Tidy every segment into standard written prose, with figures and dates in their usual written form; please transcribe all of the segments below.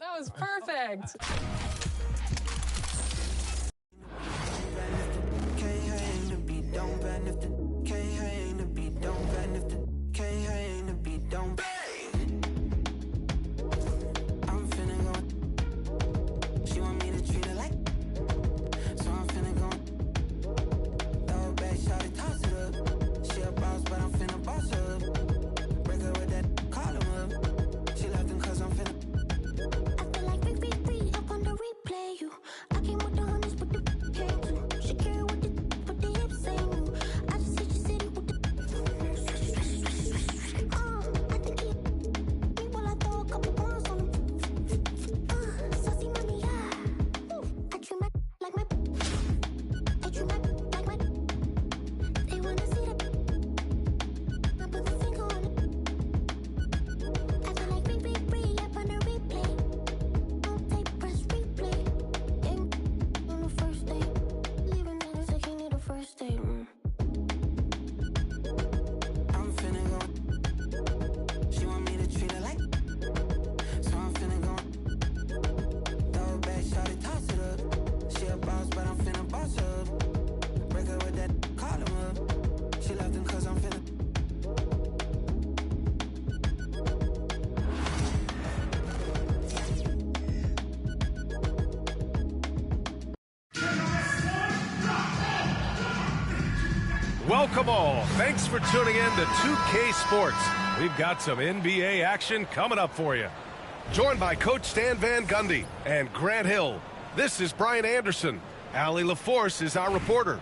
That was perfect. Welcome all. Thanks for tuning in to 2K Sports. We've got some NBA action coming up for you. Joined by Coach Stan Van Gundy and Grant Hill. This is Brian Anderson. Allie LaForce is our reporter.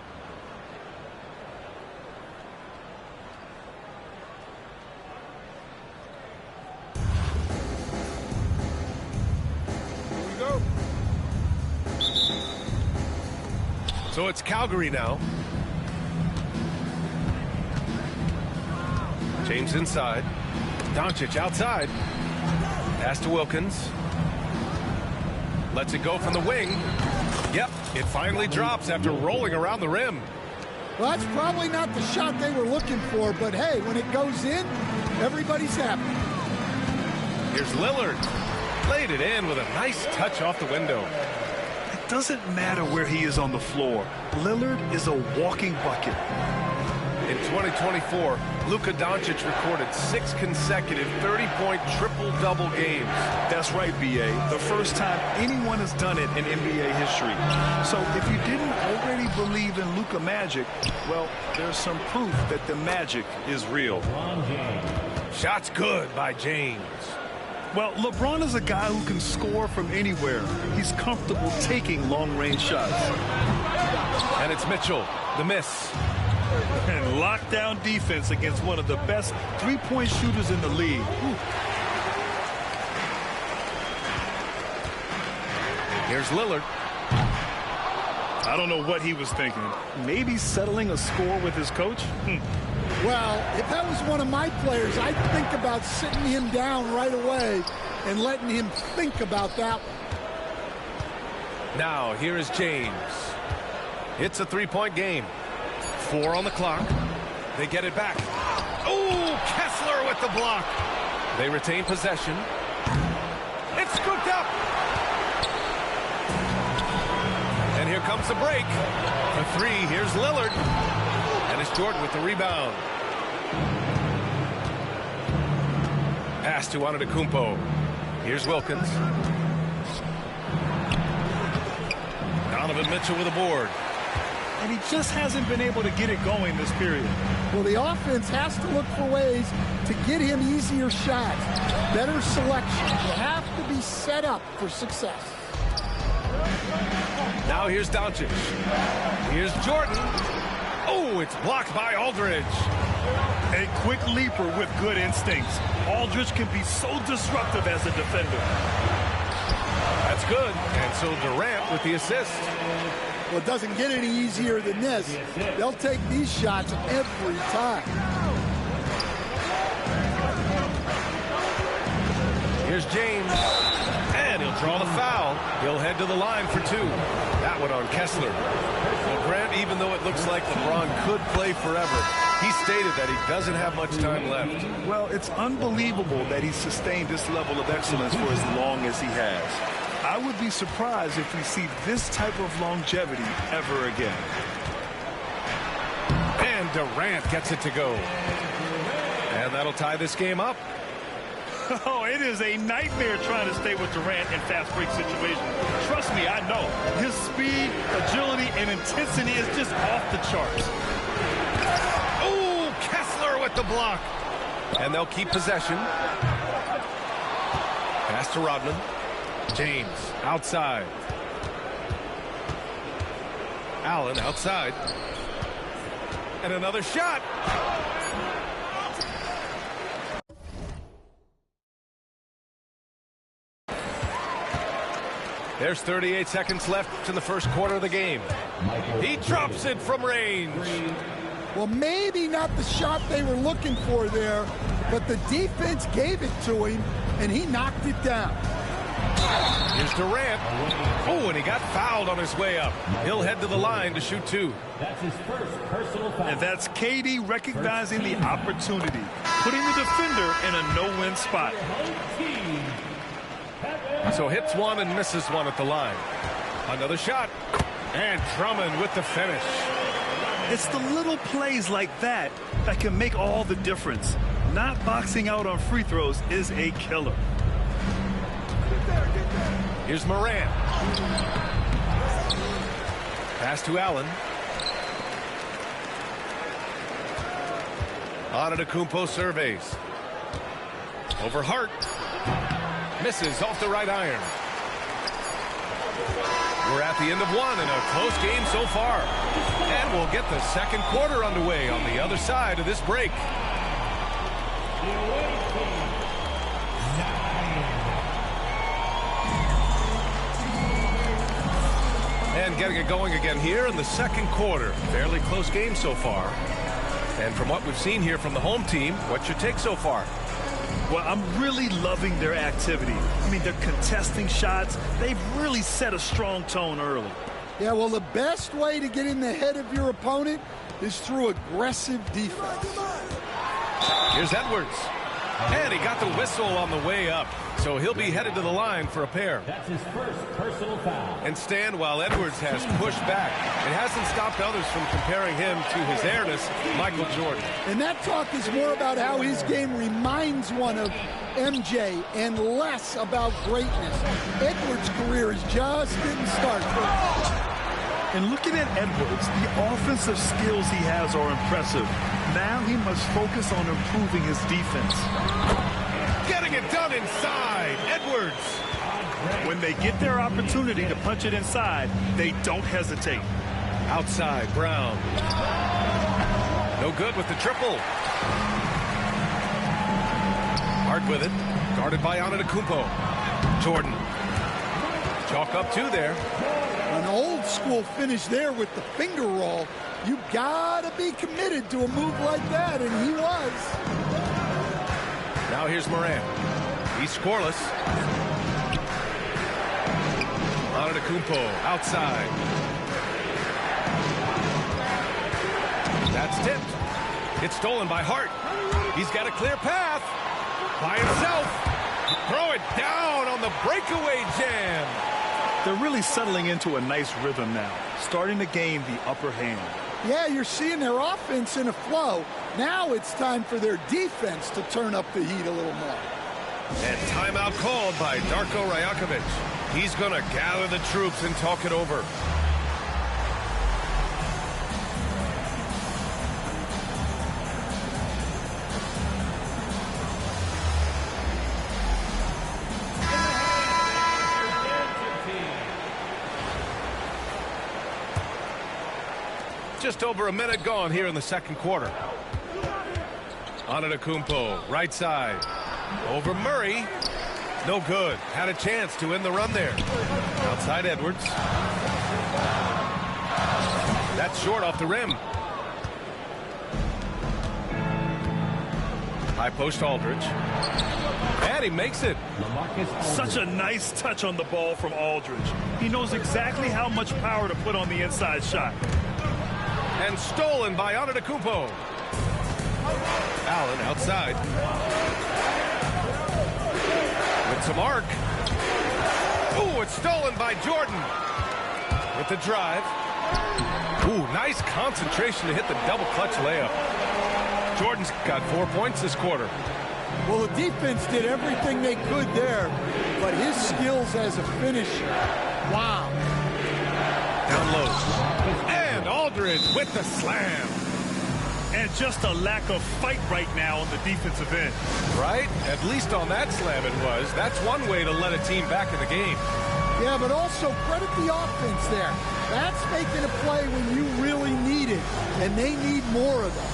Here we go. So it's Calgary now. James inside. Doncic outside. Pass to Wilkins. Lets it go from the wing. Yep, it finally drops after rolling around the rim. Well, that's probably not the shot they were looking for, but hey, when it goes in, everybody's happy. Here's Lillard. Laid it in with a nice touch off the window. It doesn't matter where he is on the floor. Lillard is a walking bucket. In 2024, Luka Doncic recorded 6 consecutive 30-point triple-double games. That's right, B.A. The first time anyone has done it in NBA history. So if you didn't already believe in Luka Magic, well, there's some proof that the magic is real. Shots good by James. Well, LeBron is a guy who can score from anywhere. He's comfortable taking long-range shots. And it's Mitchell, the miss. And lockdown defense against one of the best three-point shooters in the league. Here's Lillard. I don't know what he was thinking. Maybe settling a score with his coach? Well, if that was one of my players, I'd think about sitting him down right away and letting him think about that one. Now, here is James. It's a three-point game. 4 on the clock. They get it back. Oh, Kessler with the block. They retain possession. It's scooped up. And here comes the break. For 3, here's Lillard. And it's Jordan with the rebound. Pass to Antetokounmpo. Here's Wilkins. Donovan Mitchell with a board. And he just hasn't been able to get it going this period. Well, the offense has to look for ways to get him easier shots, better selection. You have to be set up for success. Now here's Doncic. Here's Jordan. Oh, it's blocked by Aldridge. A quick leaper with good instincts. Aldridge can be so disruptive as a defender. That's good. And so Durant with the assist. Well, it doesn't get any easier than this. They'll take these shots every time. Here's James. And he'll draw the foul. He'll head to the line for two. That one on Kessler. Well, Grant, even though it looks like LeBron could play forever, he stated that he doesn't have much time left. Well, it's unbelievable that he sustained this level of excellence for as long as he has. I would be surprised if we see this type of longevity ever again. And Durant gets it to go. And that'll tie this game up. Oh, it is a nightmare trying to stay with Durant in fast break situations. Trust me, I know. His speed, agility, and intensity is just off the charts. Oh, Kessler with the block. And they'll keep possession. Pass to Rodman. James outside. Allen outside. And another shot. There's 38 seconds left in the first quarter of the game. He drops it from range. Well, maybe not the shot they were looking for there, but the defense gave it to him, and he knocked it down. Here's Durant. Oh, and he got fouled on his way up. He'll head to the line to shoot two. That's his first personal foul. And that's KD recognizing the opportunity, putting the defender in a no-win spot. So hits one and misses one at the line. Another shot. And Drummond with the finish. It's the little plays like that that can make all the difference. Not boxing out on free throws is a killer. Here's Morant. Pass to Allen. Antetokounmpo surveys. Over Hart. Misses off the right iron. We're at the end of one in a close game so far. And we'll get the second quarter underway on the other side of this break. And getting it going again here in the second quarter. Fairly close game so far. And from what we've seen here from the home team, what's your take so far? Well, I'm really loving their activity. I mean, they're contesting shots. They've really set a strong tone early. Yeah, well, the best way to get in the head of your opponent is through aggressive defense. Here's Edwards. And he got the whistle on the way up. So he'll be headed to the line for a pair. That's his first personal foul. And stand while Edwards has pushed back. It hasn't stopped others from comparing him to his heiress, Michael Jordan. And that talk is more about how his game reminds one of MJ and less about greatness. Edwards' career is just getting started. And looking at Edwards, the offensive skills he has are impressive. Now he must focus on improving his defense. Getting it done inside. Edwards. When they get their opportunity to punch it inside, they don't hesitate. Outside, Brown. No good with the triple. Hart with it. Guarded by Antetokounmpo. Jordan. Chalk up two there. An old school finish there with the finger roll. You gotta be committed to a move like that, and he was. Now here's Morant. He's scoreless. Antetokounmpo outside. That's tipped. It's stolen by Hart. He's got a clear path. By himself. Throw it down on the breakaway jam. They're really settling into a nice rhythm now, starting to gain the upper hand. Yeah, you're seeing their offense in a flow. Now it's time for their defense to turn up the heat a little more. And timeout called by Darko Rajakovic. He's going to gather the troops and talk it over. Just over a minute gone here in the second quarter. Antetokounmpo, right side. Over Murray. No good. Had a chance to end the run there. Outside Edwards. That's short off the rim. High post Aldridge. And he makes it. Such a nice touch on the ball from Aldridge. He knows exactly how much power to put on the inside shot. And stolen by Antetokounmpo. Allen outside. With some arc. Ooh, it's stolen by Jordan. With the drive. Ooh, nice concentration to hit the double clutch layup. Jordan's got 4 points this quarter. Well, the defense did everything they could there, but his skills as a finisher, wow. Down low. And Aldridge with the slam. And just a lack of fight right now on the defensive end. Right? At least on that slam it was. That's one way to let a team back in the game. Yeah, but also credit the offense there. That's making a play when you really need it, and they need more of them.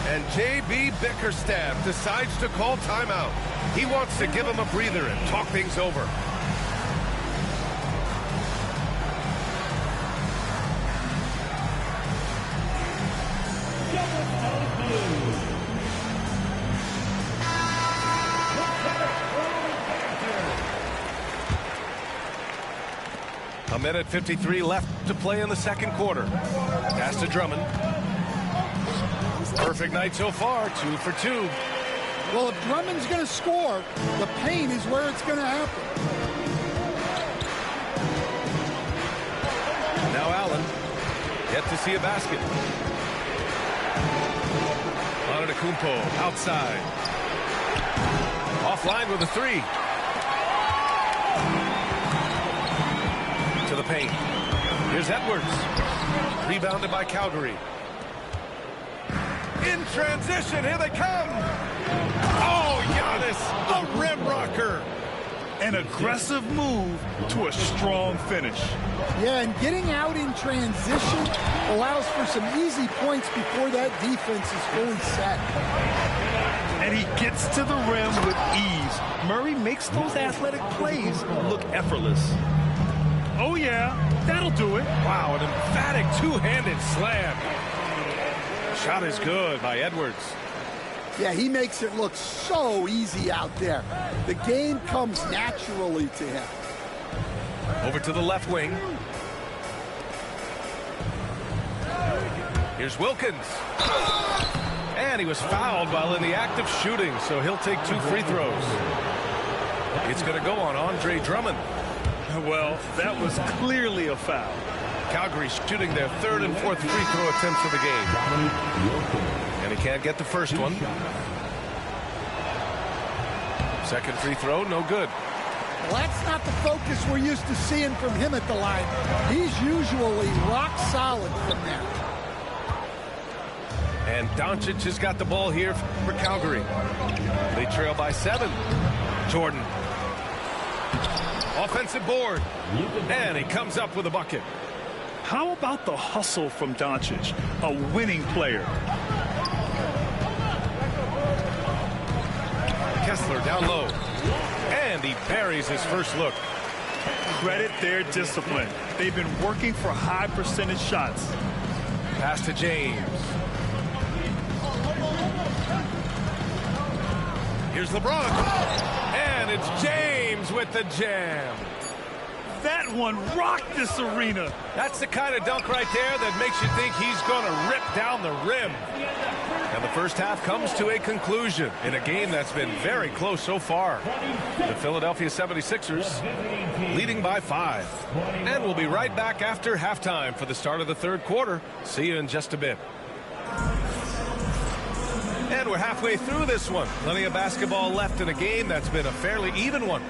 And J.B. Bickerstaff decides to call timeout. He wants to give him a breather and talk things over. A minute 53 left to play in the second quarter. Pass to Drummond. Perfect night so far, 2 for 2. Well, if Drummond's going to score, the paint is where it's going to happen. Now Allen, yet to see a basket. Antetokounmpo outside. Offline with a 3. To the paint. Here's Edwards. Rebounded by Calgary. In transition, here they come. Oh, Giannis, a rim rocker. An aggressive move to a strong finish. Yeah, and getting out in transition allows for some easy points before that defense is fully set. And he gets to the rim with ease. Murray makes those athletic plays look effortless. Oh, yeah, that'll do it. Wow, an emphatic two-handed slam. Shot is good by Edwards. Yeah, he makes it look so easy out there. The game comes naturally to him. Over to the left wing. Here's Wilkins. And he was fouled while in the act of shooting, so he'll take 2 free throws. It's going to go on Andre Drummond. Well, that was clearly a foul. Calgary shooting their 3rd and 4th free throw attempts of the game. And he can't get the first one. Second free throw, no good. Well, that's not the focus we're used to seeing from him at the line. He's usually rock solid from there. And Doncic has got the ball here for Calgary. They trail by 7. Jordan. Offensive board. And he comes up with a bucket. How about the hustle from Doncic, a winning player? Kessler down low. And he buries his first look. Credit their discipline. They've been working for high percentage shots. Pass to James. Here's LeBron. And it's James with the jam. That one rocked this arena. That's the kind of dunk right there that makes you think he's going to rip down the rim. And the first half comes to a conclusion in a game that's been very close so far. The Philadelphia 76ers leading by 5. And we'll be right back after halftime for the start of the third quarter. See you in just a bit. And we're halfway through this one. Plenty of basketball left in a game that's been a fairly even one.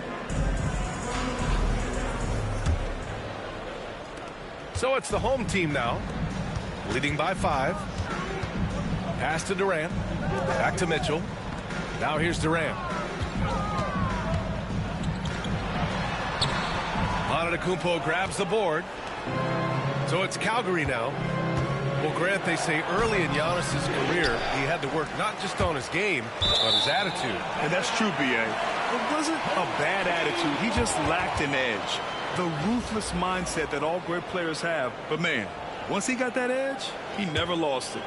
So it's the home team now, leading by 5. Pass to Durant. Back to Mitchell. Now here's Durant. Antetokounmpo grabs the board. So it's Calgary now. Well, Grant, they say early in Giannis's career, he had to work not just on his game, but his attitude. And that's true, B.A. It wasn't a bad attitude. He just lacked an edge. The ruthless mindset that all great players have. But, man, once he got that edge, he never lost it.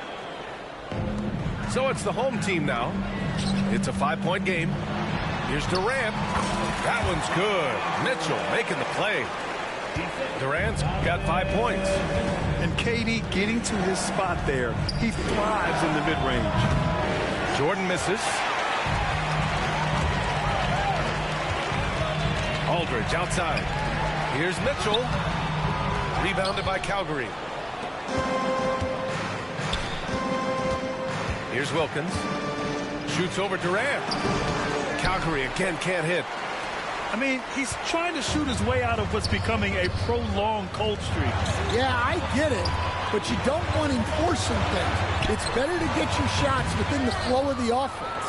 So it's the home team now. It's a 5-point game. Here's Durant. That one's good. Mitchell making the play. Durant's got 5 points. And KD getting to his spot there. He thrives in the mid-range. Jordan misses. Aldridge outside. Here's Mitchell. Rebounded by Calgary. Here's Wilkins. Shoots over Durant. Calgary again can't hit. I mean, he's trying to shoot his way out of what's becoming a prolonged cold streak. Yeah, I get it, but you don't want him forcing things. It's better to get your shots within the flow of the offense.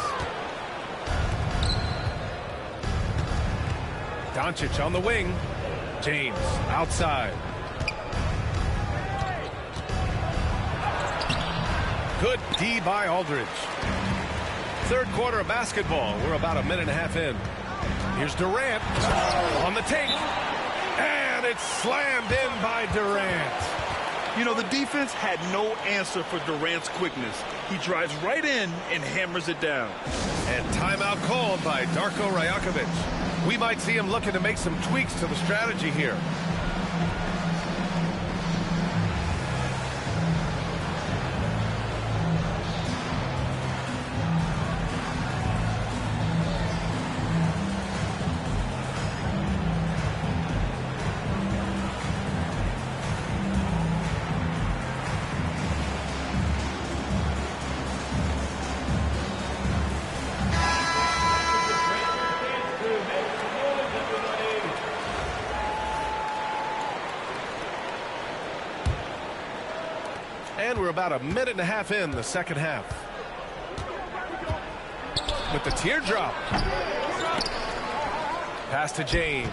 Doncic on the wing. James outside. Good D by Aldridge. Third quarter of basketball. We're about a minute and a half in. Here's Durant on the take. And it's slammed in by Durant. You know, the defense had no answer for Durant's quickness. He drives right in and hammers it down. And timeout called by Darko Rajakovic. We might see him looking to make some tweaks to the strategy here. And we're about a minute and a half in the second half. With the teardrop. Pass to James.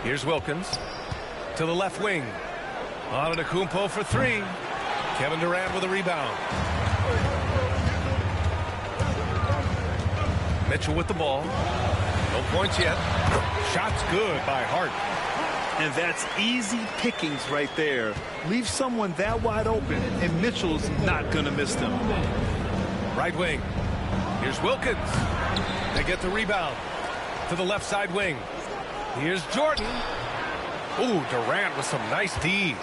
Here's Wilkins. To the left wing. Antetokounmpo for three. Kevin Durant with a rebound. Mitchell with the ball. No points yet. Shot's good by Hart. And that's easy pickings right there. Leave someone that wide open, and Mitchell's not going to miss them. Right wing. Here's Wilkins. They get the rebound. To the left side wing. Here's Jordan. Ooh, Durant with some nice D.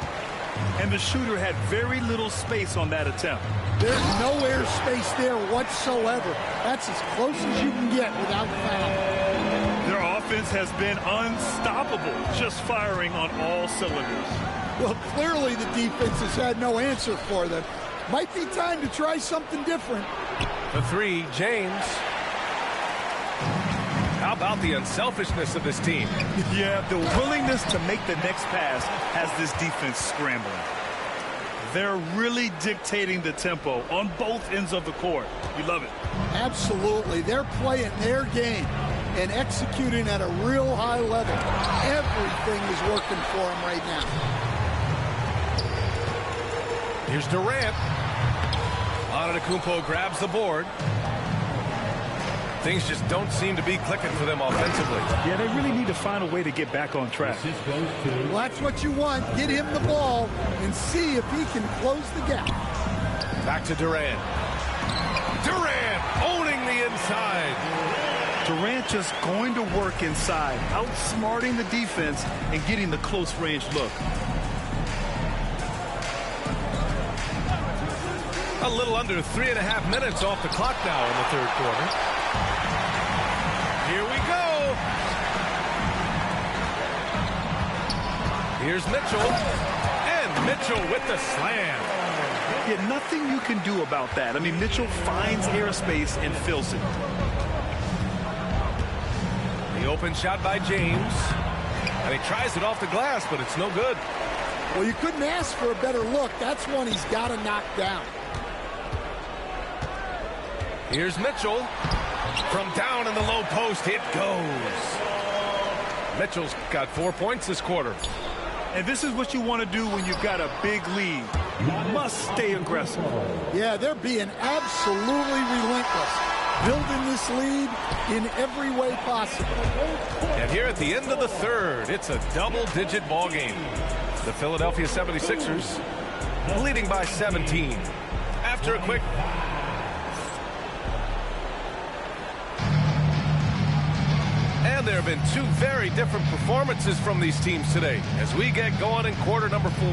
And the shooter had very little space on that attempt. There's no air space there whatsoever. That's as close as you can get without foul. Their offense has been unstoppable, just firing on all cylinders. Well, clearly the defense has had no answer for them. Might be time to try something different. The three, James. How about the unselfishness of this team? Yeah, the willingness to make the next pass has this defense scrambling. They're really dictating the tempo on both ends of the court. You love it. Absolutely. They're playing their game and executing at a real high level. Everything is working for them right now. Here's Durant. Antetokounmpo grabs the board. Things just don't seem to be clicking for them offensively. Yeah, they really need to find a way to get back on track. Well, that's what you want. Get him the ball and see if he can close the gap. Back to Durant. Durant owning the inside. Durant just going to work inside, outsmarting the defense and getting the close range look. A little under 3.5 minutes off the clock now in the third quarter. Here we go. Here's Mitchell. And Mitchell with the slam. Yeah, nothing you can do about that. I mean, Mitchell finds airspace and fills it. The open shot by James. And he tries it off the glass, but it's no good. Well, you couldn't ask for a better look. That's one he's got to knock down. Here's Mitchell. From down in the low post, it goes. Mitchell's got 4 points this quarter. And this is what you want to do when you've got a big lead. You must stay aggressive. Yeah, they're being absolutely relentless. Building this lead in every way possible. And here at the end of the third, it's a double-digit ball game. The Philadelphia 76ers leading by 17. After a quick And there have been two very different performances from these teams today as we get going in quarter number 4.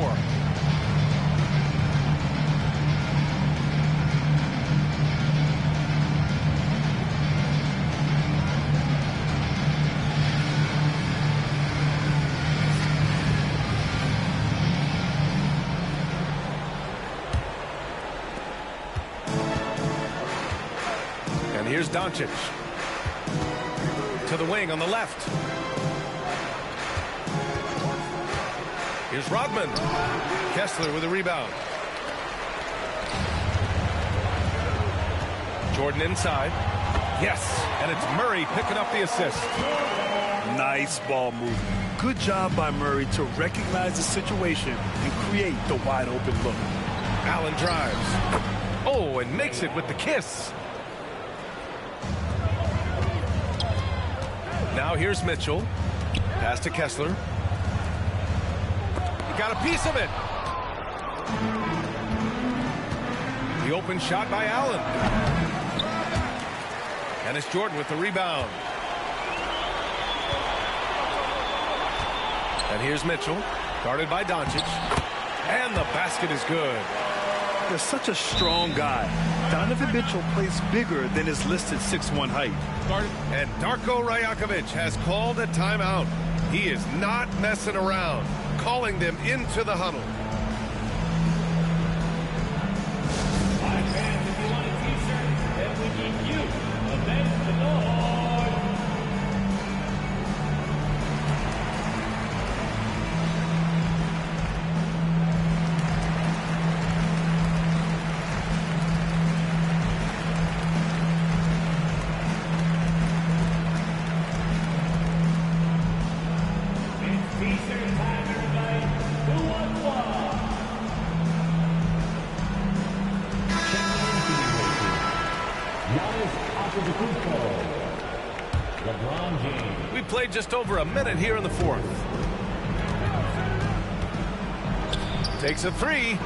And here's Doncic. To the wing on the left. Here's Rodman. Kessler with a rebound. Jordan inside. Yes, and it's Murray picking up the assist. Nice ball movement. Good job by Murray to recognize the situation and create the wide open look. Allen drives. Oh, and makes it with the kiss. Now here's Mitchell. Pass to Kessler. He got a piece of it. The open shot by Allen. And it's Jordan with the rebound. And here's Mitchell, guarded by Doncic. And the basket is good. They're such a strong guy. Donovan Mitchell plays bigger than his listed 6'1" height. And Darko Rajakovic has called a timeout. He is not messing around, calling them into the huddle. Hi, fans, if you want a t-shirt, then we need you. Avenge the Lord. We played just over a minute here in the 4th. Takes a 3.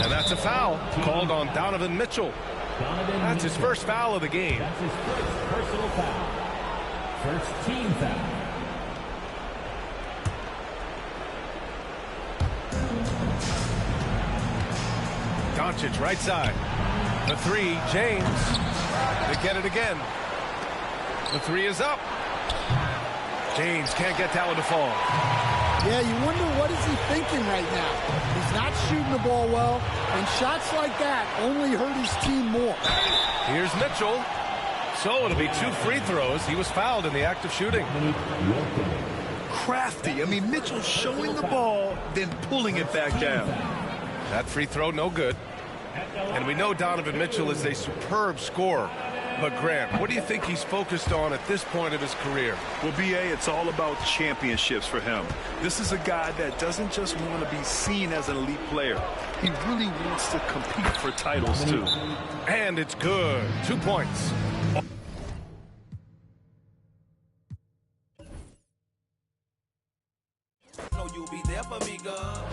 And that's a foul called on Donovan Mitchell. That's his first foul of the game. That's his first personal foul. First team foul. Doncic right side. The 3, James. They get it again. The 3 is up. James can't get that one to fall. Yeah, you wonder what is he thinking right now. He's not shooting the ball well, and shots like that only hurt his team more. Here's Mitchell. So it'll be 2 free throws. He was fouled in the act of shooting. Crafty. I mean, Mitchell showing the ball, then pulling it back down. That free throw, no good. And we know Donovan Mitchell is a superb scorer. But, Grant, what do you think he's focused on at this point of his career? Well, B.A., it's all about championships for him. This is a guy that doesn't just want to be seen as an elite player. He really wants to compete for titles, too. And it's good. 2 points. know you'll be there for me, girl.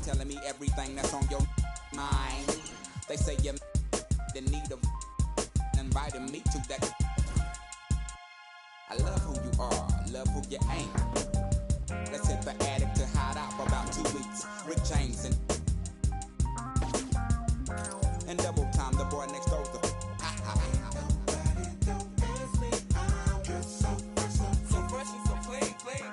Telling me everything that's on your mind. They say you're in need of inviting me to that. I love who you are, love who you ain't. Let's hit the attic to hide out for about 2 weeks. Rick James and double time, the boy next door. So fresh and so clean, clean.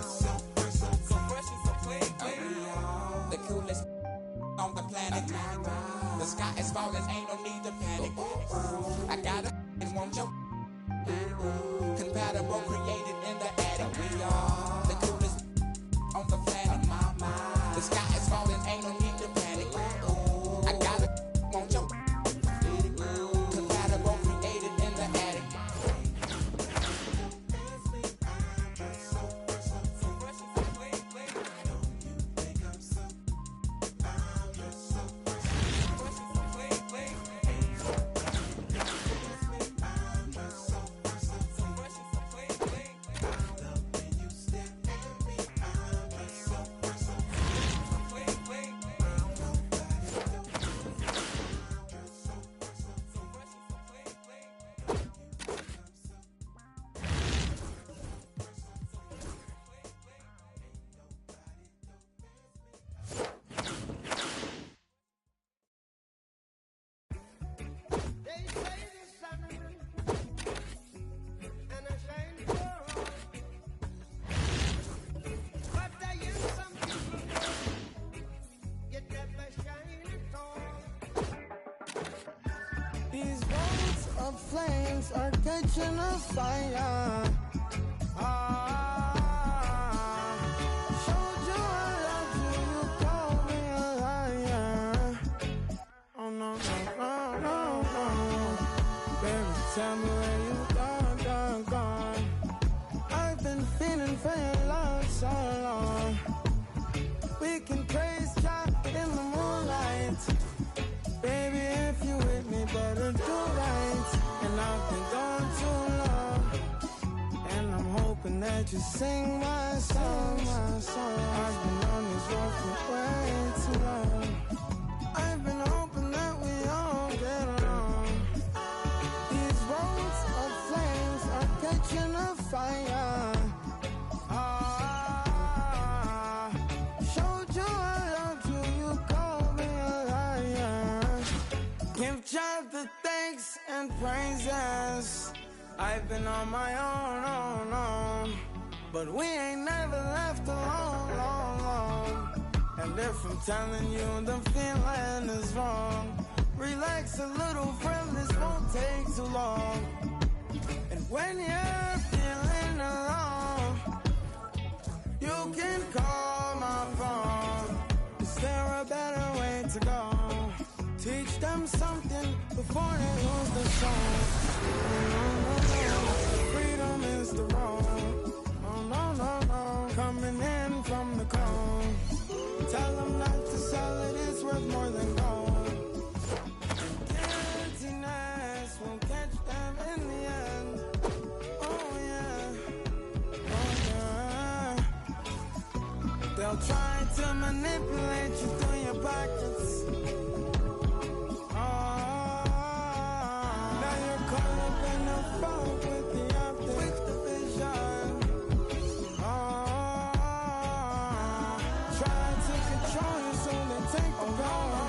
So catching a fire. Showed you I loved you, you called me a liar. Oh no, no, no, no, no. Baby, tell me where you gone. I've been feeling for your love so long. We can praise God in the moonlight. Baby, if you with me, better do right. And I've been gone too long, and I'm hoping that you sing my song. I've been on this road for way too long. I've been hoping that we all get along. These roads of flames are catching a fire. Showed you I loved you, you called me a liar. Give God the thanks and praises. I've been on my own, but we ain't never left alone. And if I'm telling you the feeling is wrong, relax a little, friend, this won't take too long. And when you're feeling alone, you can call my phone. Is there a better way to go? Teach them something before they lose the song. Freedom is the road. Oh no, no, no. Coming in from the cold. Tell them not to sell it, it's worth more than gold. Emptiness will catch them in the end. Oh yeah, oh yeah. They'll try to manipulate you through your pockets. Now you're caught up in the fog with the optics, with the vision. Try to control you so they take the power.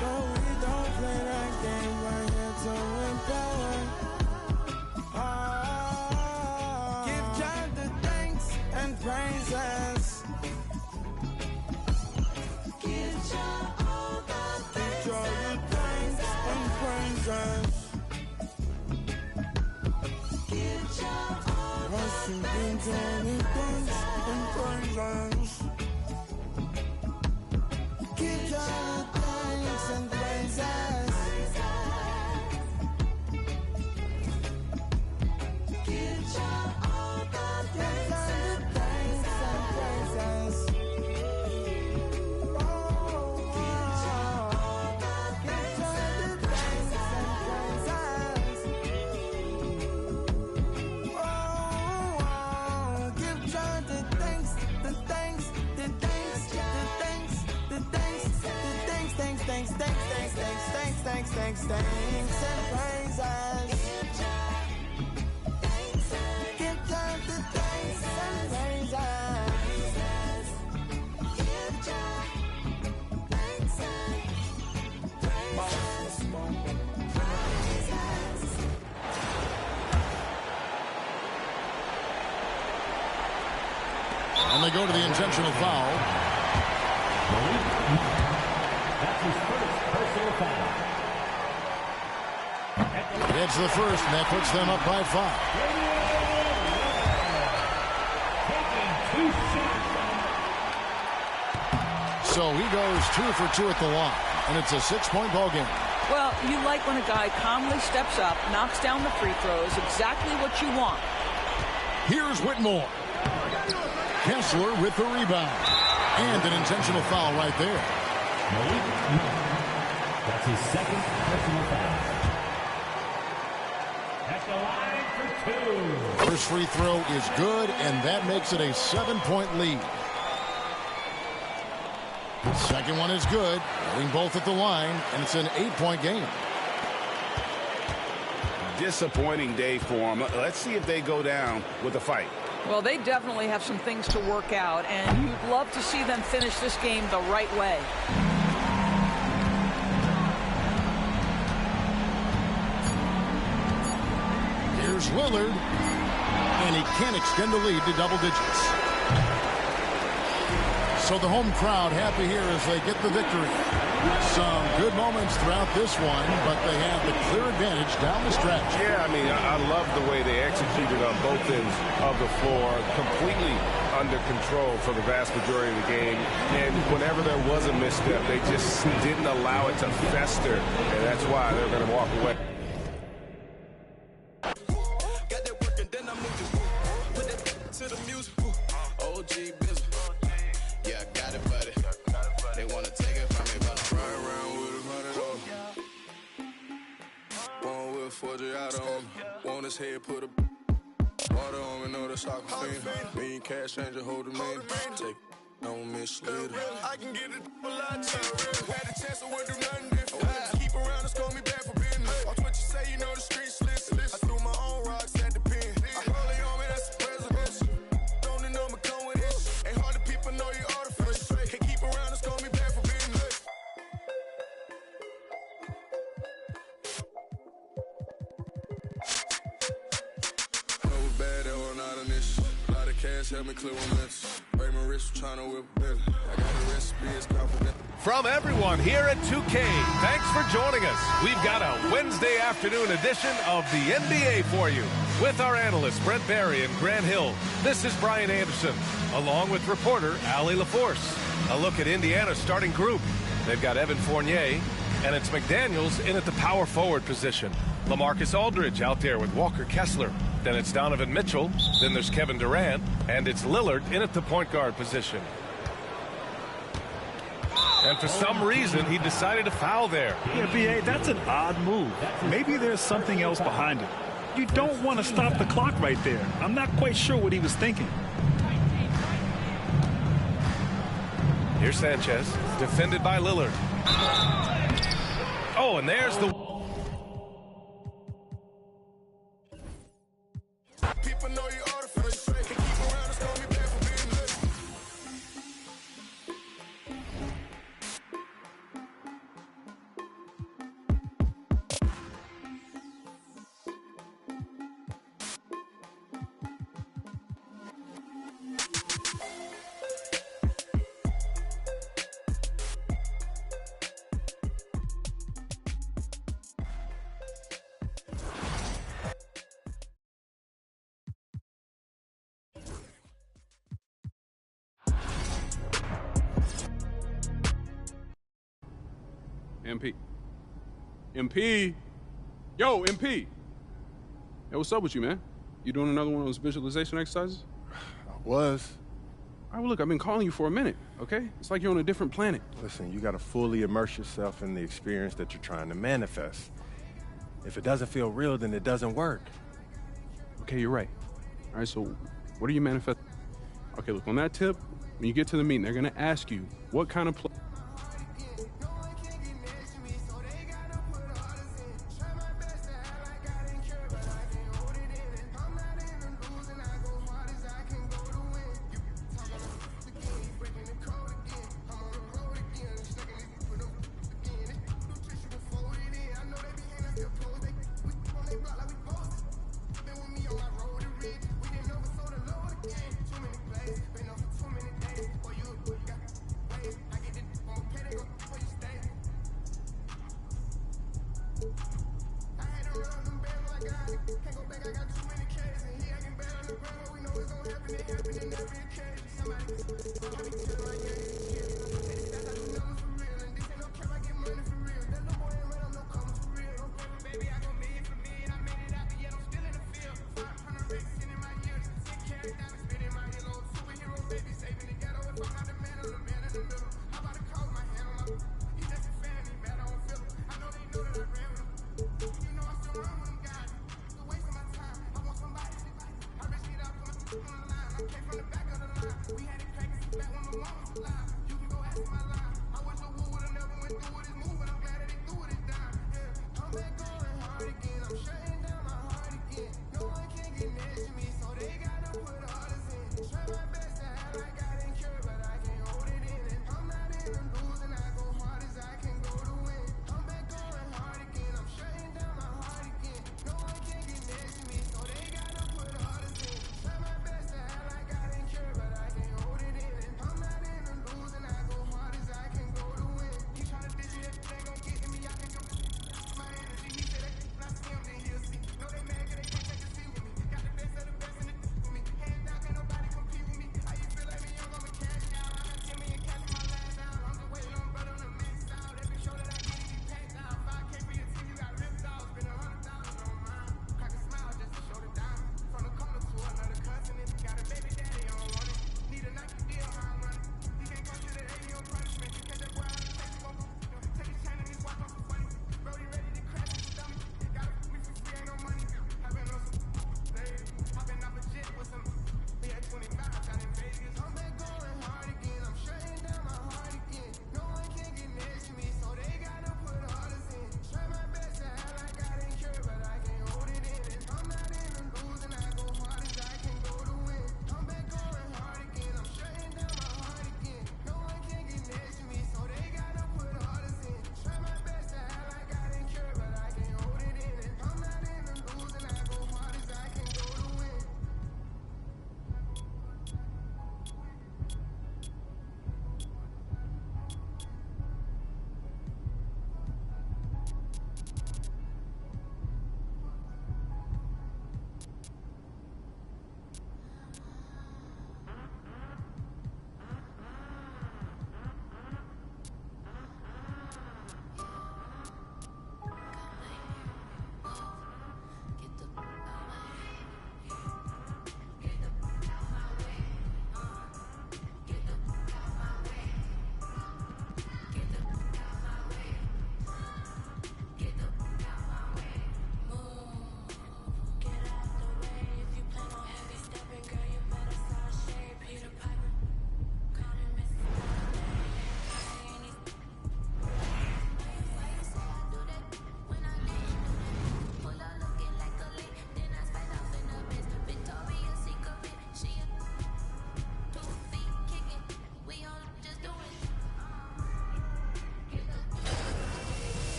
No, we don't play that game, we're here to empower. Give God the thanks and praises. Give God all the thanks and praises. Give God all the thanks and praises. Give God the thanks and praises. Give God all the thanks and praises. Thanks and praises. Give God the thanks and praises. Give God thanks and praises. And they go to the intentional foul. That's his first personal foul. It's the first, and that puts them up by 5. Taking 2 shots. So he goes 2 for 2 at the line, and it's a 6-point ball game. Well, you like when a guy calmly steps up, knocks down the free throws, exactly what you want. Here's Whitmore. Kessler with the rebound. And an intentional foul right there. That's his second personal foul. At the line for 2. First free throw is good, and that makes it a 7-point lead. Second one is good. Getting both at the line, and it's an 8-point game. Disappointing day for them. Let's see if they go down with a fight. Well, they definitely have some things to work out, and you'd love to see them finish this game the right way. Here's Lillard, and he can't extend the lead to double digits. So the home crowd happy here as they get the victory. Some good moments throughout this one, but they have the clear advantage down the stretch. Yeah, I mean, I love the way they executed on both ends of the floor, completely under control for the vast majority of the game. And whenever there was a misstep, they just didn't allow it to fester, and that's why they're going to walk away. To the music, OG business. Yeah, I got it, buddy. They wanna take it from me, but I'm right around with 100 on. Born with 40 out on. Want his head, put a water on me, know the soccer fiend. Me and cash changer holding me. Take don't mislead her. I can get it a lot cheaper. Had a chance, I wouldn't do nothing different. Keep around and score me back for business. Watch what you say, you know the streets listen. I threw my own rocks at the pin. I roll it on me, that's the president. Don't the number come with it. Ain't hard to people know you artificial. Can't keep around and score me back for business. Know it's bad, that was not an issue. A lot of cash help me clear my mess. Break my wrist, trying to whip a belly. I got a recipe, it's confident. From everyone here at 2K, thanks for joining us. We've got a Wednesday afternoon edition of the NBA for you with our analysts Brent Barry and Grant Hill. This is Brian Anderson, along with reporter Allie LaForce. A look at Indiana's starting group. They've got Evan Fournier, and it's McDaniels in at the power forward position. LaMarcus Aldridge out there with Walker Kessler. Then it's Donovan Mitchell. Then there's Kevin Durant, and it's Lillard in at the point guard position. And for some reason, he decided to foul there. Yeah, B.A., that's an odd move. Maybe there's something else behind it. You don't want to stop the clock right there. I'm not quite sure what he was thinking. Here's Sanchez, defended by Lillard. Oh, and there's the... People know you artificial. Can keep around and score me back for business. MP. Yo, MP. Hey, what's up with you, man? You doing another one of those visualization exercises? I was. All right, well, look, I've been calling you for a minute, okay? It's like you're on a different planet. Listen, you got to fully immerse yourself in the experience that you're trying to manifest. If it doesn't feel real, then it doesn't work. Okay, you're right. All right, so what are you manifesting? Okay, look, on that tip, when you get to the meeting, they're going to ask you what kind of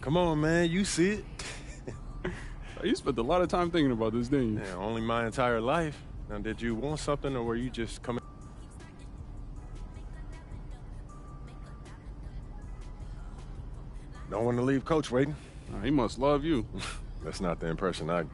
Come on, man. You see it. You spent a lot of time thinking about this, didn't you? Yeah, only my entire life. Now, did you want something, or were you just coming? Don't want to leave Coach waiting. He must love you. That's not the impression I...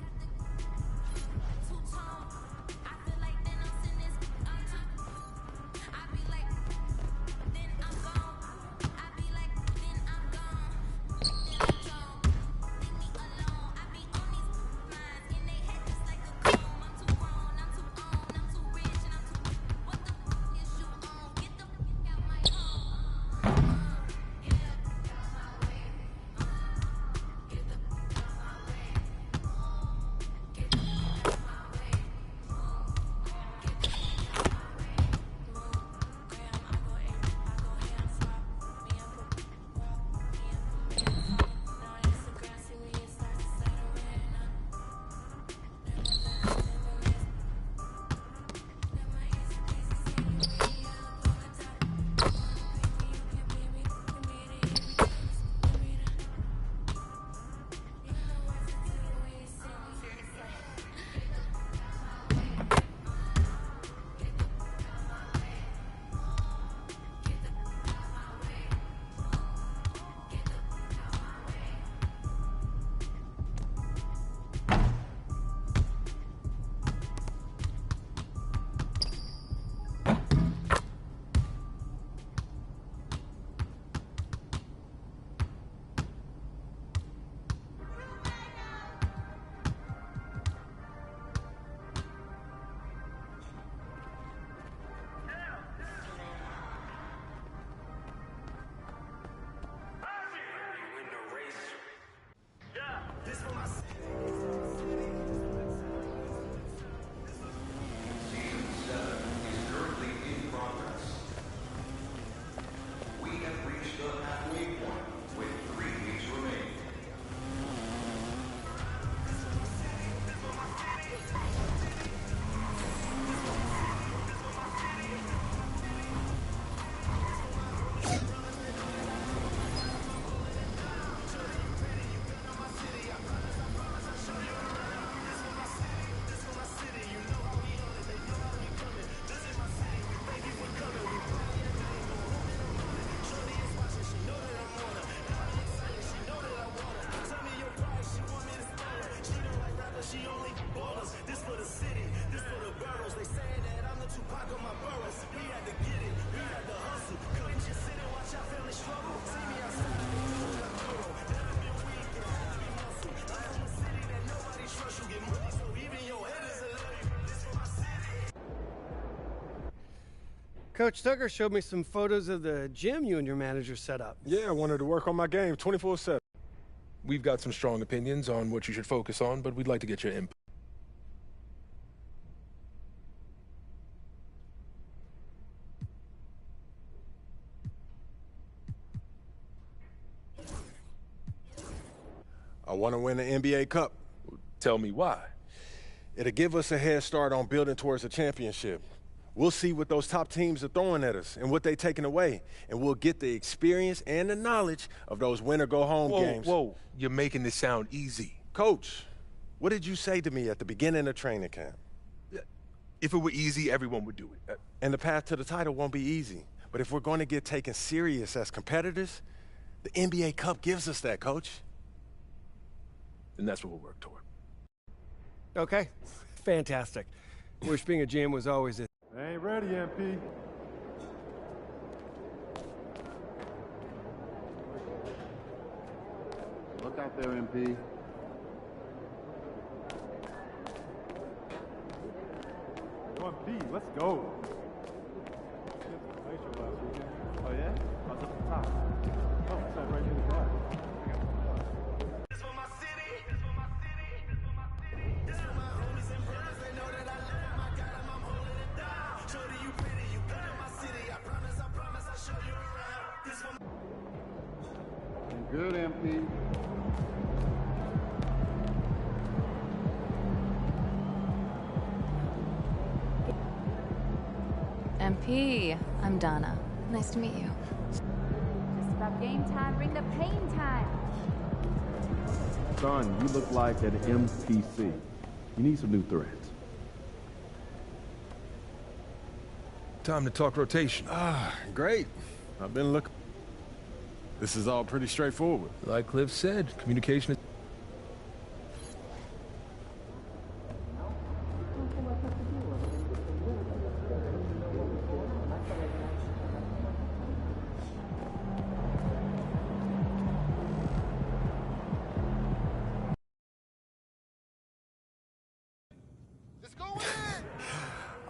Coach Tucker showed me some photos of the gym you and your manager set up. Yeah, I wanted to work on my game 24/7. We've got some strong opinions on what you should focus on, but we'd like to get your input. I want to win the NBA Cup. Tell me why. It'll give us a head start on building towards a championship. We'll see what those top teams are throwing at us and what they're taking away, and we'll get the experience and the knowledge of those win-or-go-home games. Whoa, you're making this sound easy. Coach, what did you say to me at the beginning of training camp? If it were easy, everyone would do it. And the path to the title won't be easy. But if we're going to get taken serious as competitors, the NBA Cup gives us that, Coach. And that's what we'll work toward. Okay, fantastic. Wish being a GM was always it. I ain't ready, MP. Look out there, MP. Yo, MP, let's go. Oh, yeah? I was up the top. Oh, it's right here in the back. Good, MP. MP, I'm Donna. Nice to meet you. Just about game time, bring the pain time. Son, you look like an MPC. You need some new threads. Time to talk rotation. Great. I've been looking. This is all pretty straightforward. Like Cliff said, communication is...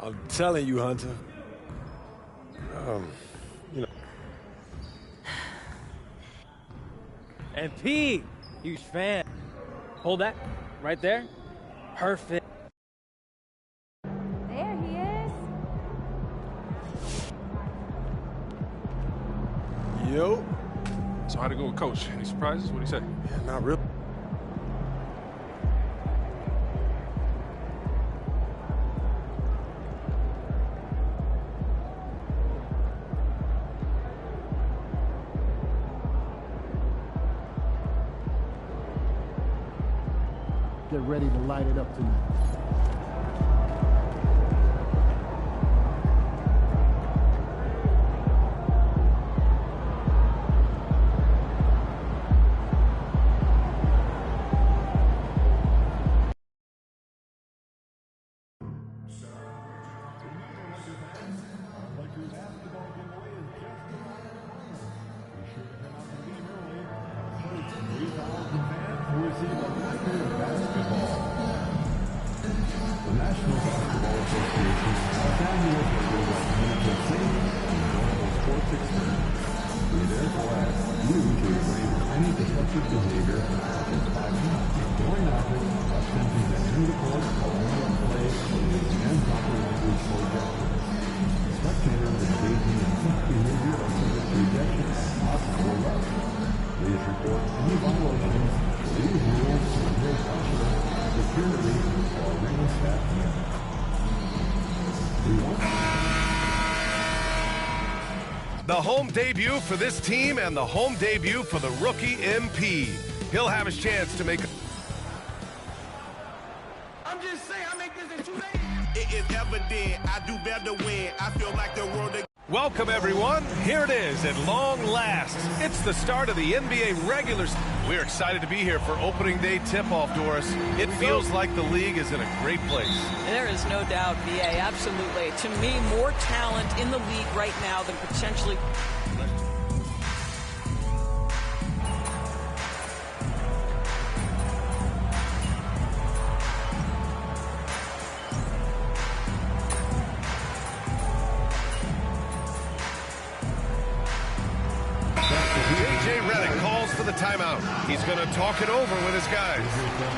I'm telling you, Hunter. You know. And P, huge fan. Hold that right there. Perfect. There he is. Yo. So how'd it go with Coach? Any surprises? What'd he say? Yeah, not really. Get ready to light it up tonight. The National Basketball Association has annual programs like mental safety and normal sports experience. We therefore ask you to refrain from any disruptive behavior such as fighting, throwing objects, attempting to enter the court, only on play, or using improper language or gestures. Spectators engaging in such behavior are subject to rejection, possible arrest. Please report any violations to these rules to your usher, security, or ring staff member. The home debut for this team and the home debut for the rookie MP. He'll have his chance to make... I'm just saying, I make this in 2 days. It is evident I do better when I feel like the world... Welcome, everyone. Here it is at long last. It's the start of the NBA regular season. We're excited to be here for opening day tip-off, Doris. It feels like the league is in a great place. There is no doubt, BA, absolutely. To me, more talent in the league right now than potentially... Timeout. He's going to talk it over with his guys.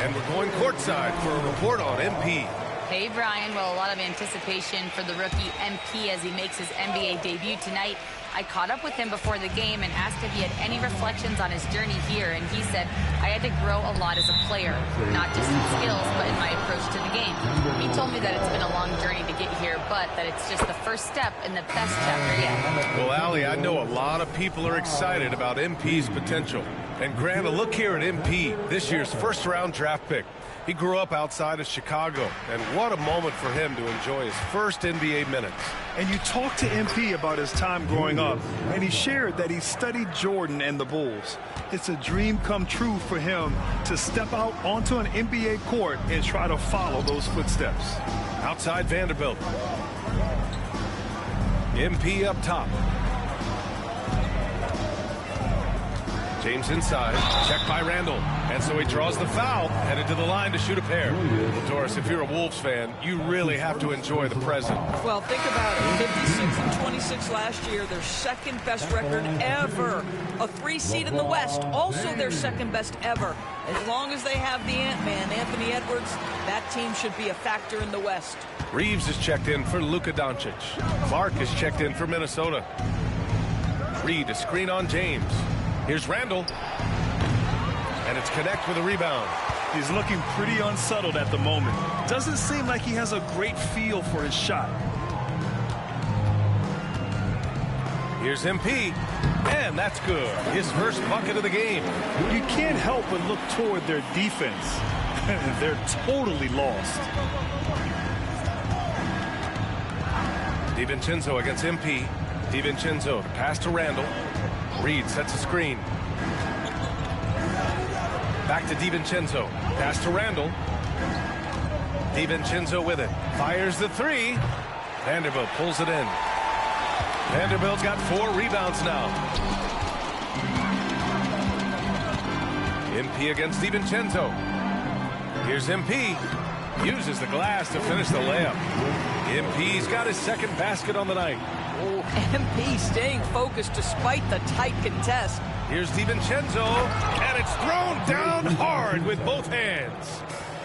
And we're going courtside for a report on MP. Hey, Brian. Well, a lot of anticipation for the rookie MP as he makes his NBA debut tonight. I caught up with him before the game and asked if he had any reflections on his journey here, and he said, I had to grow a lot as a player, not just in skills, but in my approach to the game. He told me that it's been a long journey to get here, but that it's just the first step in the best chapter yet. Well, Allie, I know a lot of people are excited about MP's potential. And Grant, a look here at MP, this year's first-round draft pick. He grew up outside of Chicago, and what a moment for him to enjoy his first NBA minutes. And you talked to MP about his time growing up, and he shared that he studied Jordan and the Bulls. It's a dream come true for him to step out onto an NBA court and try to follow those footsteps. Outside Vanderbilt. MP up top. James inside, checked by Randall, and so he draws the foul, headed to the line to shoot a pair. Well, Doris, if you're a Wolves fan, you really have to enjoy the present. Well, think about it. 56-26 last year, their second best record ever. A 3 seed in the West, also their second best ever. As long as they have the Ant-Man, Anthony Edwards, that team should be a factor in the West. Reeves is checked in for Luka Doncic. Clark is checked in for Minnesota. Reed, a screen on James. Here's Randall, and it's Connect with a rebound. He's looking pretty unsettled at the moment. Doesn't seem like he has a great feel for his shot. Here's MP, and that's good. His first bucket of the game. You can't help but look toward their defense. They're totally lost. DiVincenzo against MP. DiVincenzo, the pass to Randall. Reed sets a screen. Back to DiVincenzo. Pass to Randall. DiVincenzo with it. Fires the three. Vanderbilt pulls it in. Vanderbilt's got 4 rebounds now. MP against DiVincenzo. Here's MP. Uses the glass to finish the layup. MP's got his second basket on the night. Oh, MP staying focused despite the tight contest. Here's DiVincenzo, and it's thrown down hard with both hands.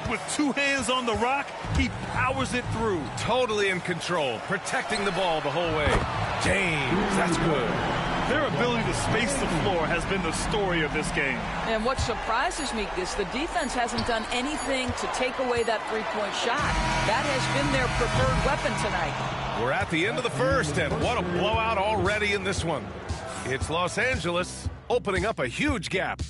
With 2 hands on the rock, he powers it through. Totally in control, protecting the ball the whole way. James, that's good. Their ability to space the floor has been the story of this game. And what surprises me is the defense hasn't done anything to take away that three-point shot. That has been their preferred weapon tonight. We're at the end of the first, and what a blowout already in this one. It's Los Angeles opening up a huge gap.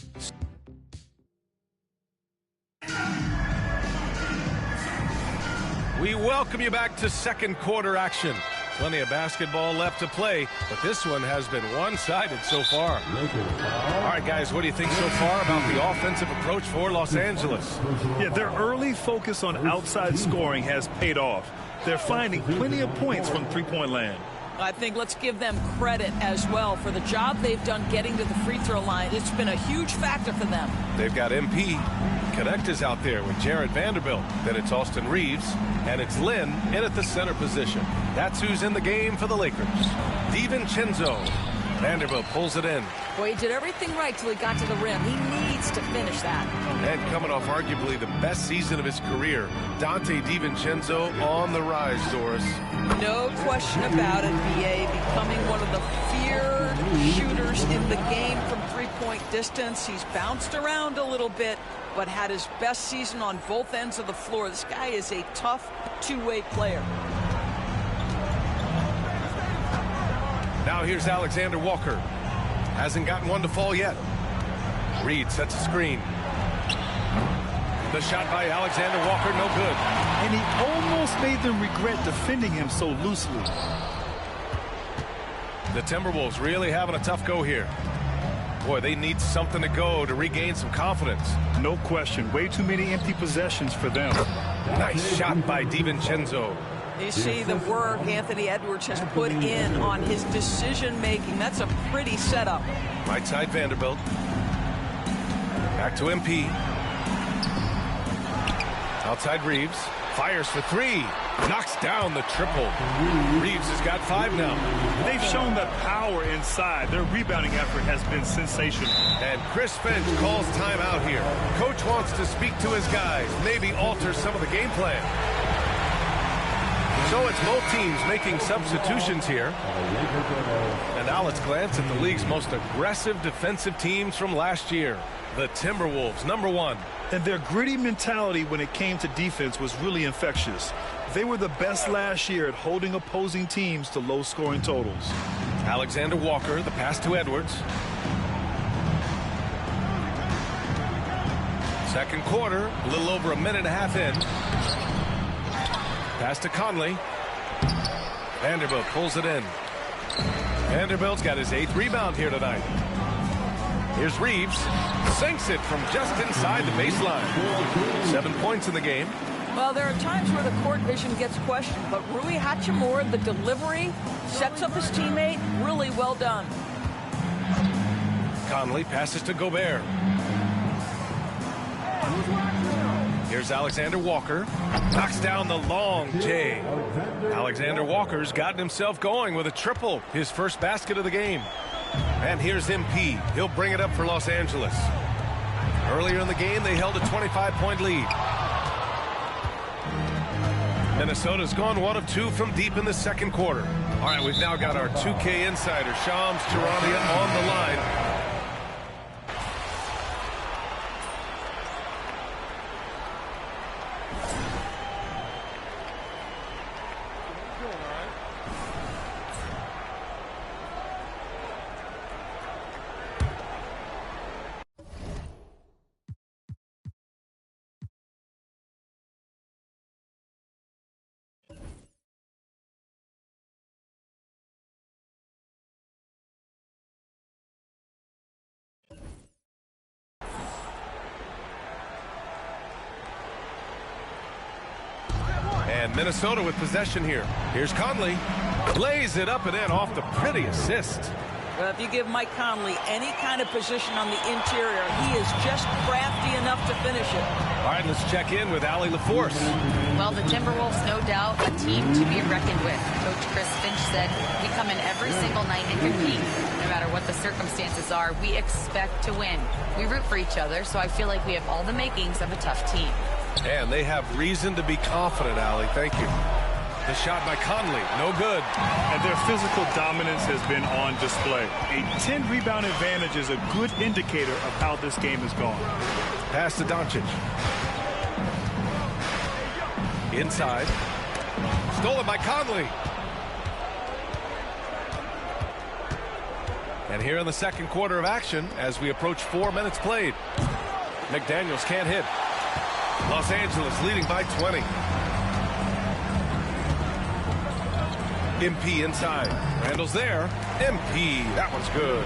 We welcome you back to second quarter action. Plenty of basketball left to play, but this one has been one-sided so far. All right, guys, what do you think so far about the offensive approach for Los Angeles? Yeah, their early focus on outside scoring has paid off. They're finding plenty of points from three-point land. I think let's give them credit as well for the job they've done getting to the free throw line. It's been a huge factor for them. They've got MP. Connect is out there with Jarrett Vanderbilt. Then it's Austin Reeves. And it's Lynn in at the center position. That's who's in the game for the Lakers. DiVincenzo. Vanderbilt pulls it in. Boy, he did everything right till he got to the rim. He needs to finish that. And coming off arguably the best season of his career, Dante DiVincenzo on the rise, Doris. No question about it, BA. Becoming one of the feared shooters in the game from three-point distance. He's bounced around a little bit, but had his best season on both ends of the floor. This guy is a tough two-way player. Now here's Alexander Walker. Hasn't gotten one to fall yet. Reed sets a screen. The shot by Alexander Walker, no good. And he almost made them regret defending him so loosely. The Timberwolves really having a tough go here. Boy, they need something to go to regain some confidence. No question. Way too many empty possessions for them. Nice shot by DiVincenzo. You see the work Anthony Edwards has put in on his decision-making. That's a pretty setup. Right side Vanderbilt. Back to MP. Outside Reeves. Fires for three. Knocks down the triple. Reeves has got 5 now. They've shown that power inside. Their rebounding effort has been sensational. And Chris Finch calls timeout here. Coach wants to speak to his guys, maybe alter some of the game plan. So it's both teams making substitutions here. And now let's glance at the league's most aggressive defensive teams from last year. The Timberwolves, #1. And their gritty mentality when it came to defense was really infectious. They were the best last year at holding opposing teams to low-scoring totals. Alexander Walker, the pass to Edwards. Second quarter, a little over a minute and a half in. Pass to Conley. Vanderbilt pulls it in. Vanderbilt's got his 8th rebound here tonight. Here's Reeves. Sinks it from just inside the baseline. 7 points in the game. Well, there are times where the court vision gets questioned, but Rui Hachimura, the delivery, sets up his teammate. Really well done. Conley passes to Gobert. Here's Alexander Walker. Knocks down the long J. Alexander Walker's gotten himself going with a triple. His first basket of the game. And here's MP. He'll bring it up for Los Angeles. Earlier in the game, they held a 25-point lead. Minnesota's gone 1 of 2 from deep in the second quarter. All right, we've now got our 2K insider, Shams Charania, on the line. And Minnesota with possession here. Here's Conley. Lays it up and in off the pretty assist. Well, if you give Mike Conley any kind of position on the interior, he is just crafty enough to finish it. All right, let's check in with Allie LaForce. Well, the Timberwolves, no doubt, a team to be reckoned with. Coach Chris Finch said, we come in every single night and compete. No matter what the circumstances are, we expect to win. We root for each other, so I feel like we have all the makings of a tough team. And they have reason to be confident, Allie. Thank you. The shot by Conley, no good. And their physical dominance has been on display. A 10-rebound advantage is a good indicator of how this game has gone. Pass to Doncic. Inside. Stolen by Conley. And here in the second quarter of action, as we approach 4 minutes played. McDaniels can't hit. Los Angeles leading by 20. MP inside. Randall's there. MP, that one's good.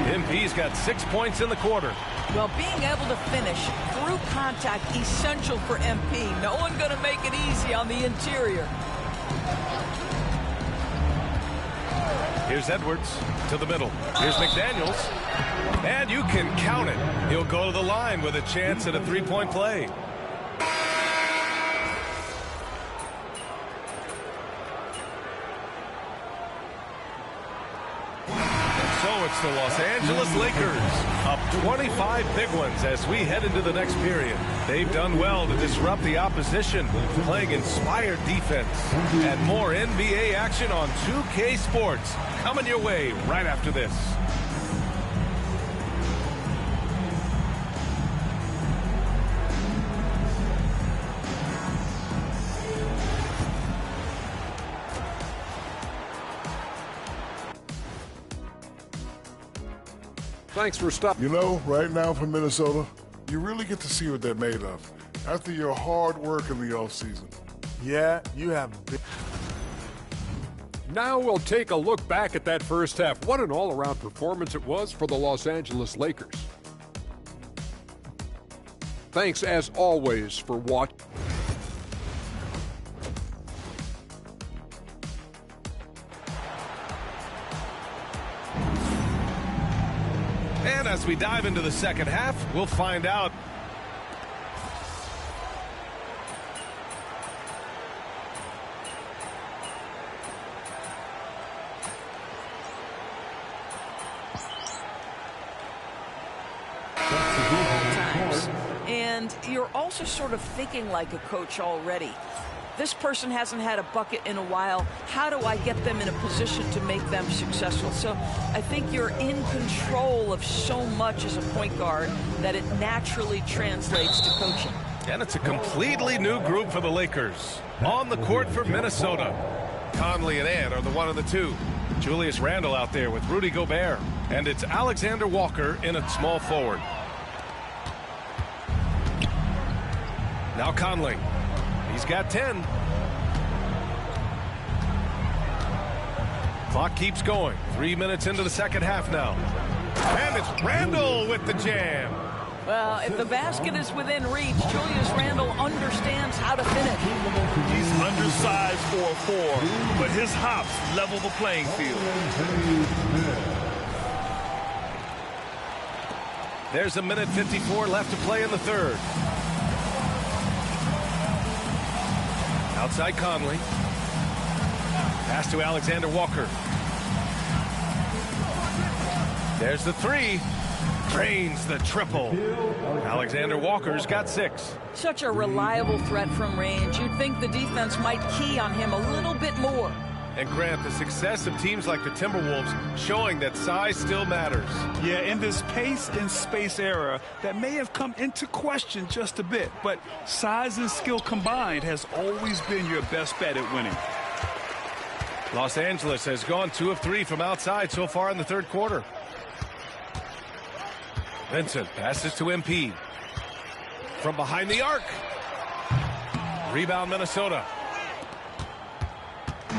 MP's got 6 points in the quarter. Well, being able to finish through contact, essential for MP. No one going to make it easy on the interior. Here's Edwards to the middle. Here's McDaniels. And you can count it. He'll go to the line with a chance at a three-point play. It's the Los Angeles Lakers up 25 big ones as we head into the next period. They've done well to disrupt the opposition, playing inspired defense. And more NBA action on 2K Sports coming your way right after this. Thanks for stopping. You know, right now for Minnesota, you really get to see what they're made of after your hard work in the offseason. Yeah, you have. Now we'll take a look back at that first half. What an all-around performance it was for the Los Angeles Lakers. Thanks, as always, for watching. And as we dive into the second half, we'll find out. And you're also sort of thinking like a coach already. This person hasn't had a bucket in a while. How do I get them in a position to make them successful? So I think you're in control of so much as a point guard that it naturally translates to coaching. And it's a completely new group for the Lakers. On the court for Minnesota. Conley and Ant are the one and the two. Julius Randle out there with Rudy Gobert. And it's Alexander Walker in at small forward. Now Conley. He's got 10. Clock keeps going. 3 minutes into the second half now. And it's Randle with the jam. Well, if the basket is within reach, Julius Randle understands how to finish. He's undersized for a 4, but his hops level the playing field. There's a minute 54 left to play in the third. Outside Conley. Pass to Alexander Walker. There's the three. Drains the triple. Alexander Walker's got 6. Such a reliable threat from range. You'd think the defense might key on him a little bit more. And Grant, the success of teams like the Timberwolves showing that size still matters. Yeah, in this pace and space era, that may have come into question just a bit, but size and skill combined has always been your best bet at winning. Los Angeles has gone 2 of 3 from outside so far in the third quarter. Vincent passes to MP. From behind the arc. Rebound Minnesota.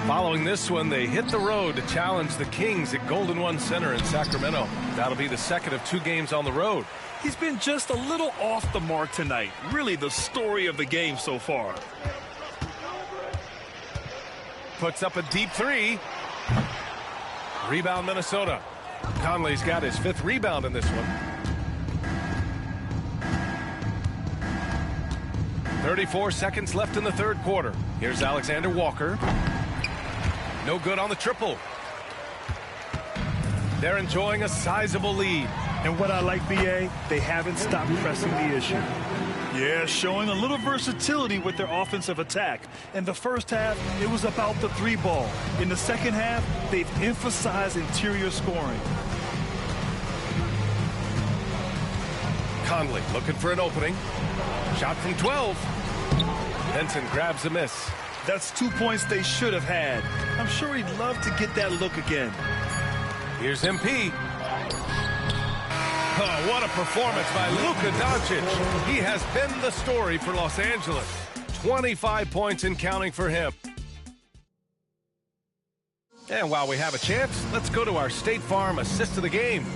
Following this one, they hit the road to challenge the Kings at Golden One Center in Sacramento. That'll be the second of 2 games on the road. He's been just a little off the mark tonight. Really the story of the game so far. puts up a deep three. Rebound, Minnesota. Conley's got his 5th rebound in this one. 34 seconds left in the 3rd quarter. Here's Alexander Walker. No good on the triple. They're enjoying a sizable lead. And what I like, BA, they haven't stopped pressing the issue. Yeah, showing a little versatility with their offensive attack. In the first half, it was about the 3-ball. In the second half, they've emphasized interior scoring. Conley looking for an opening. Shot from 12. Benson grabs a miss. That's 2 points they should have had. I'm sure he'd love to get that look again. Here's MP. Oh, what a performance by Luka Doncic. He has been the story for Los Angeles. 25 points and counting for him. And while we have a chance, let's go to our State Farm assist of the game.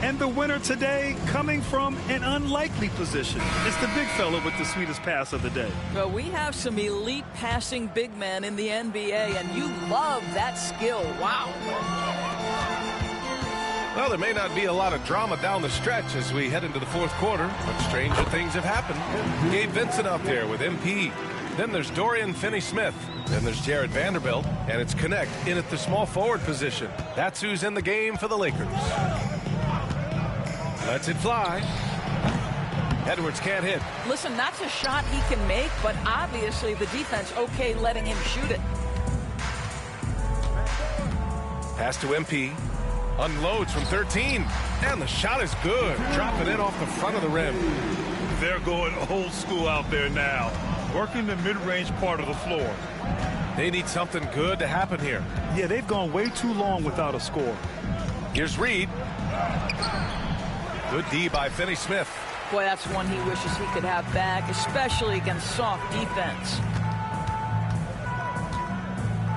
And the winner today coming from an unlikely position. It's the big fella with the sweetest pass of the day. Well, we have some elite passing big men in the NBA, and you love that skill. Wow. Well, there may not be a lot of drama down the stretch as we head into the 4th quarter, but stranger things have happened. Gabe Vincent out there with MP. Then there's Dorian Finney-Smith. Then there's Jared Vanderbilt, and it's Connect in at the small forward position. That's who's in the game for the Lakers. Lets it fly. Edwards can't hit. Listen, that's a shot he can make, but obviously the defense okay letting him shoot it. Pass to MP. Unloads from 13. And the shot is good. Dropping it off the front of the rim. They're going old school out there now. Working the mid-range part of the floor. They need something good to happen here. Yeah, they've gone way too long without a score. Here's Reed. Good D by Finney-Smith. Boy, that's one he wishes he could have back, especially against soft defense.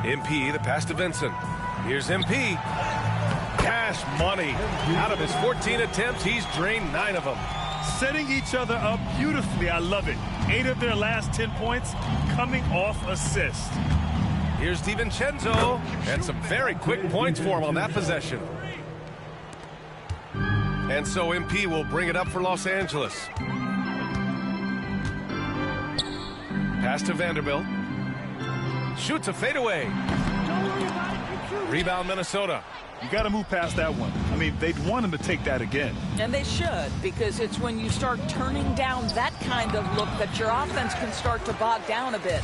MP, the pass to Vincent. Here's MP. Cash money. Out of his 14 attempts, he's drained 9 of them. Setting each other up beautifully. I love it. 8 of their last 10 points coming off assist. Here's DiVincenzo. And some very quick points for him on that possession. And so MP will bring it up for Los Angeles. Pass to Vanderbilt. Shoots a fadeaway. Rebound, Minnesota. You got to move past that one. I mean, they'd want him to take that again. And they should, because it's when you start turning down that kind of look that your offense can start to bog down a bit.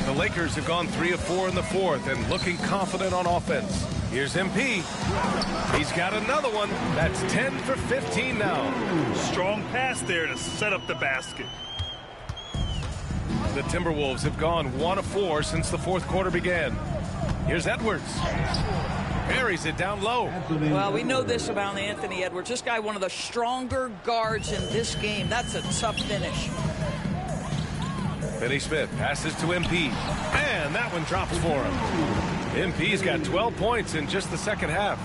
The Lakers have gone 3 of 4 in the 4th and looking confident on offense. Here's MP. He's got another one. That's 10 for 15 now. Strong pass there to set up the basket. The Timberwolves have gone 1 of 4 since the 4th quarter began. Here's Edwards. Buries it down low. Well, we know this about Anthony Edwards. This guy, one of the stronger guards in this game. That's a tough finish. Finney-Smith passes to MP. And that one drops for him. MP's got 12 points in just the second half.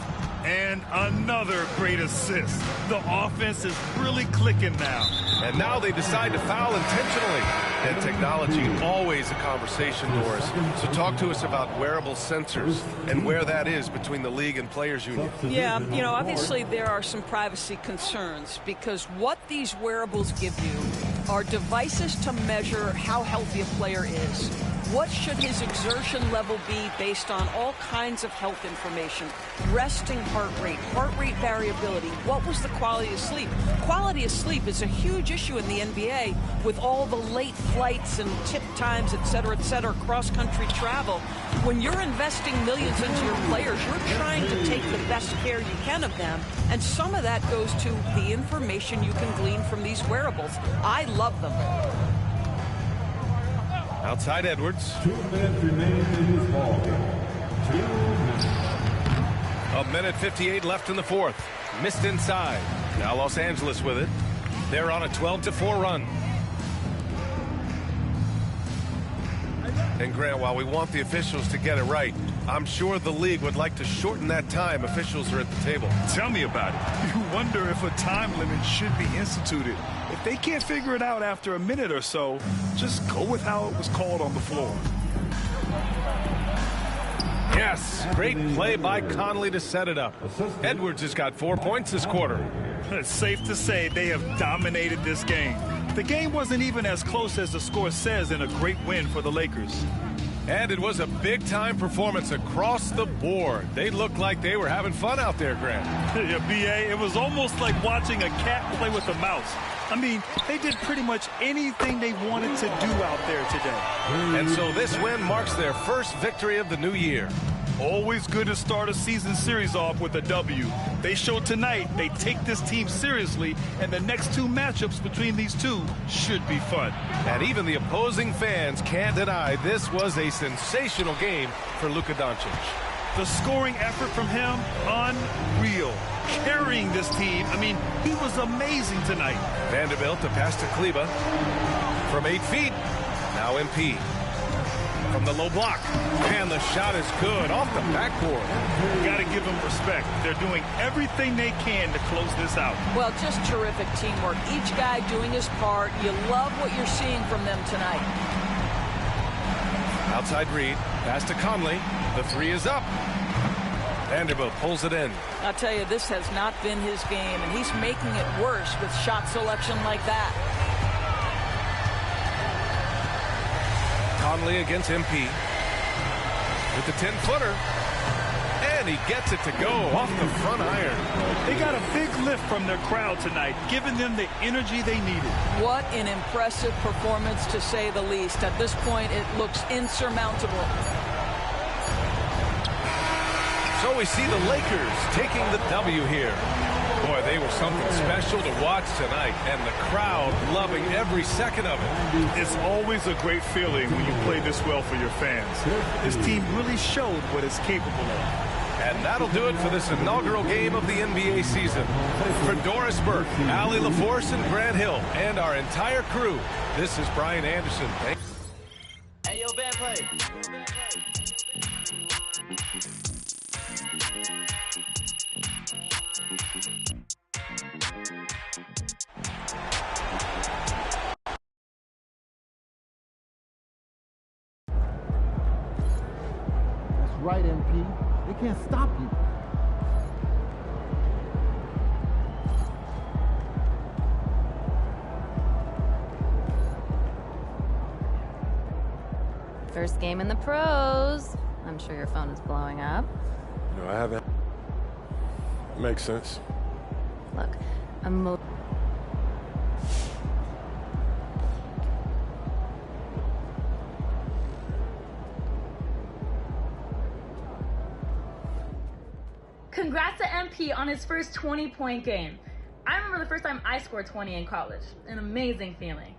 And another great assist. The offense is really clicking now. And now they decide to foul intentionally. And technology, always a conversation, Doris. So talk to us about wearable sensors and where that is between the league and players union. Yeah, you know, obviously there are some privacy concerns because what these wearables give you are devices to measure how healthy a player is. What should his exertion level be based on all kinds of health information? Resting heart rate variability. What was the quality of sleep? Quality of sleep is a huge issue in the NBA with all the late flights and tip times, et cetera, cross-country travel. When you're investing millions into your players, you're trying to take the best care you can of them. And some of that goes to the information you can glean from these wearables. I love them. Outside Edwards. 2 minutes remaining in this ball game. 2 minutes. A minute 58 left in the 4th. Missed inside. Now Los Angeles with it. They're on a 12-4 run. And Grant, while we want the officials to get it right, I'm sure the league would like to shorten that time officials are at the table. Tell me about it. You wonder if a time limit should be instituted. If they can't figure it out after a minute or so, just go with how it was called on the floor. Yes, great play by Conley to set it up. Edwards has got 4 points this quarter. It's safe to say they have dominated this game. The game wasn't even as close as the score says in a great win for the Lakers. And it was a big-time performance across the board. They looked like they were having fun out there, Grant. Yeah, B.A., it was almost like watching a cat play with a mouse. I mean, they did pretty much anything they wanted to do out there today. And so this win marks their first victory of the new year. Always good to start a season series off with a W. They showed tonight they take this team seriously, and the next two matchups between these two should be fun. And even the opposing fans can't deny this was a sensational game for Luka Doncic. The scoring effort from him, unreal. Carrying this team, I mean, he was amazing tonight. Vanderbilt to pass to Kleba. From 8 feet, now MP. From the low block, and the shot is good off the backboard. Got to give them respect. They're doing everything they can to close this out. Well, just terrific teamwork. Each guy doing his part. You love what you're seeing from them tonight. Outside Reed, pass to Conley. The three is up. Vanderbilt pulls it in. I'll tell you, this has not been his game, and he's making it worse with shot selection like that. Conley against MP with the 10-footer, and he gets it to go off the front iron. They got a big lift from their crowd tonight, giving them the energy they needed. What an impressive performance, to say the least. At this point, it looks insurmountable. So we see the Lakers taking the W here. Boy, they were something special to watch tonight, and the crowd loving every second of it. It's always a great feeling when you play this well for your fans. This team really showed what it's capable of. And that'll do it for this inaugural game of the NBA season. For Doris Burke, Allie LaForce, and Grant Hill, and our entire crew, this is Brian Anderson. Hey, yo, band play. Right, MP. They can't stop you. First game in the pros. I'm sure your phone is blowing up. No, I haven't. Makes sense. Look, Congrats to MP on his first 20-point game. I remember the first time I scored 20 in college. An amazing feeling.